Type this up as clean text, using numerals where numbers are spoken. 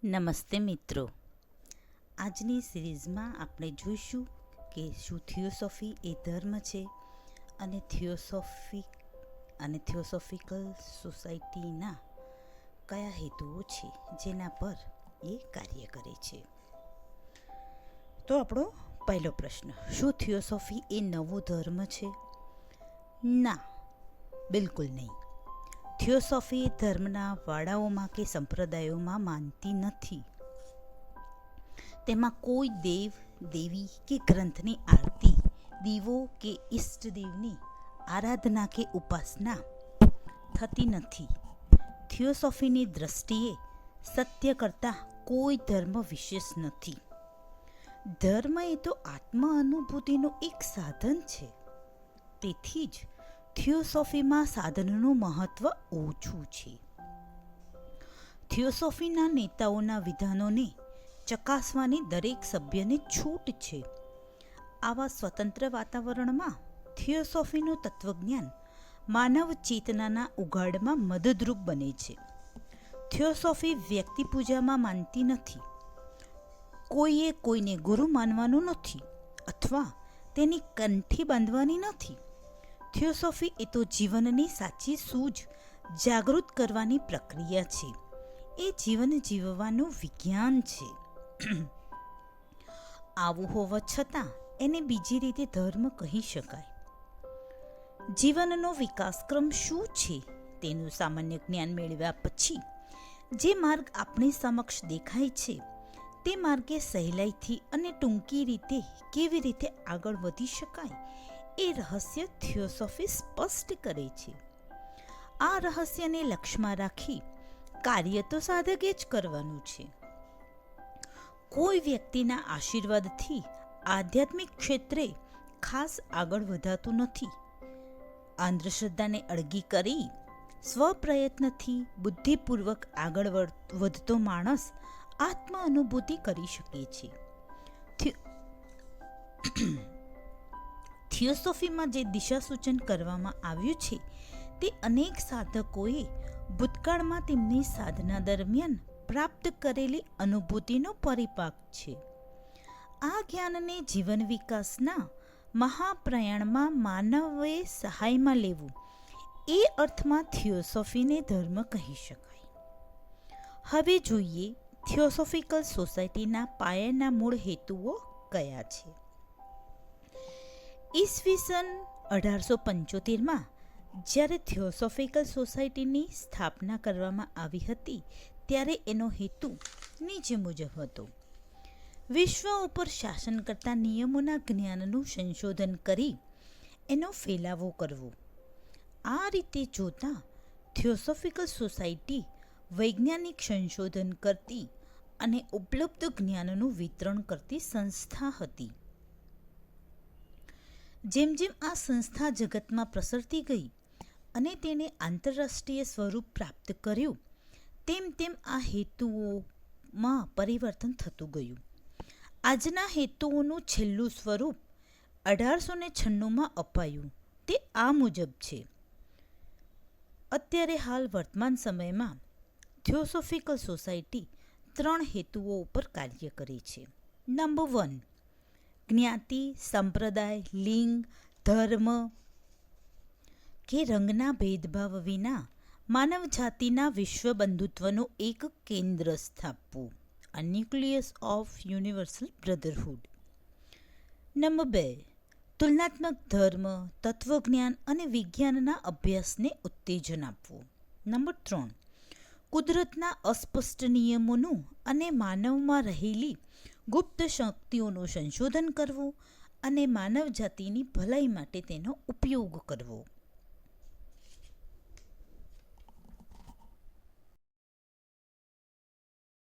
નમસ્તે મિત્રો, આજની સિરીઝમાં આપણે જોઈશું કે શું થિયોસોફી એ ધર્મ છે અને થિયોસોફિકલ સોસાયટીના કયા હેતુઓ છે જેના પર એ કાર્ય કરે છે. તો આપણો પહેલો પ્રશ્ન, શું થિયોસોફી એ નવો ધર્મ છે? ના, બિલકુલ નહીં. થિયોસોફી ધર્મના વાડાઓમાં કે સંપ્રદાયોમાં માનતી નથી. તેમાં કોઈ દેવ દેવી કે ગ્રંથની આરતી, દીવો કે ઈષ્ટદેવની આરાધના કે ઉપાસના થતી નથી. થિયોસોફીની દ્રષ્ટિએ સત્ય કરતાં કોઈ ધર્મ વિશેષ નથી. ધર્મ એ તો આત્મ અનુભૂતિનું એક સાધન છે. તેથી જ થિયોસોફીમાં સાધનનું મહત્વ ઓછું છે. થિયોસોફીના નેતાઓના વિધાનોને ચકાસવાની દરેક સભ્યને છૂટ છે. આવા સ્વતંત્ર વાતાવરણમાં થિયોસોફીનું તત્વજ્ઞાન માનવ ચેતનાના ઉઘાડમાં મદદરૂપ બને છે. થિયોસોફી વ્યક્તિ પૂજામાં માનતી નથી. કોઈએ કોઈને ગુરુ માનવાનું નથી અથવા તેની કંઠી બાંધવાની નથી. થિયોસોફી એ તો જીવનની સાચી સૂઝ જાગૃત કરવાની પ્રક્રિયા છે. એ જીવન જીવવાનું વિજ્ઞાન છે. આવું હોવા છતાં એને બીજી રીતે ધર્મ કહી શકાય. જીવનનો વિકાસક્રમ શું છે તેનું સામાન્ય જ્ઞાન મેળવ્યા પછી જે માર્ગ આપણી સમક્ષ દેખાય છે તે માર્ગે સહેલાઈથી અને ટૂંકી રીતે કેવી રીતે આગળ વધી શકાય એ રહસ્ય થિયોસોફી સ્પષ્ટ કરે છે. આ રહસ્યને લક્ષ્યમાં રાખી કાર્ય તો સાધકે જ કરવાનું છે. કોઈ વ્યક્તિના આશીર્વાદથી આધ્યાત્મિક ક્ષેત્રે ખાસ આગળ વધાતું નથી. અંધશ્રદ્ધાને અળગી કરી સ્વપ્રયત્નથી બુદ્ધિપૂર્વક આગળ વધતો માણસ આત્મ અનુભૂતિ કરી શકે છે. થિયોસોફીમાં જે દિશા સૂચન કરવામાં આવ્યું છે તે અનેક સાધકોએ ભૂતકાળમાં તેમની સાધના દરમિયાન પ્રાપ્ત કરેલી અનુભૂતિનો પરિપાક છે. આ જ્ઞાનને જીવન વિકાસના મહાપ્રયાણમાં માનવે સહાયમાં લેવું એ અર્થમાં થિયોસોફીને ધર્મ કહી શકાય. હવે જોઈએ થિયોસોફિકલ સોસાયટીના પાયાના મૂળ હેતુઓ કયા છે. ઈસવીસન 1875માં જ્યારે થિયોસોફિકલ સોસાયટીની સ્થાપના કરવામાં આવી હતી ત્યારે એનો હેતુ નીચે મુજબ હતો: વિશ્વ ઉપર શાસન કરતા નિયમોના જ્ઞાનનું સંશોધન કરી એનો ફેલાવો કરવો. આ રીતે જોતા થિયોસોફિકલ સોસાયટી વૈજ્ઞાનિક સંશોધન કરતી અને ઉપલબ્ધ જ્ઞાનનું વિતરણ કરતી સંસ્થા હતી. જેમ જેમ આ સંસ્થા જગતમાં પ્રસરતી ગઈ અને તેને આંતરરાષ્ટ્રીય સ્વરૂપ પ્રાપ્ત કર્યું તેમ તેમ આ હેતુઓમાં પરિવર્તન થતું ગયું. આજના હેતુઓનું છેલ્લું સ્વરૂપ 1896માં અપાયું તે આ મુજબ છે. અત્યારે હાલ વર્તમાન સમયમાં થિયોસોફિકલ સોસાયટી 3 હેતુઓ ઉપર કાર્ય કરે છે. નંબર 1, જ્ઞાતિ, સંપ્રદાય, લિંગ, ધર્મ કે રંગના ભેદભાવ વિના માનવ જાતિના વિશ્વ બંધુત્વનું એક કેન્દ્ર સ્થાપવું. A nucleus of universal brotherhood. Number 2, તુલનાત્મક ધર્મ, તત્વજ્ઞાન અને વિજ્ઞાનના અભ્યાસને ઉત્તેજન આપવું. નંબર 3, કુદરતના અસ્પષ્ટ નિયમોનું અને માનવમાં રહેલી ગુપ્ત શક્તિઓનું સંશોધન કરવું અને માનવ જાતિની ભલાઈ માટે તેનો ઉપયોગ કરવો.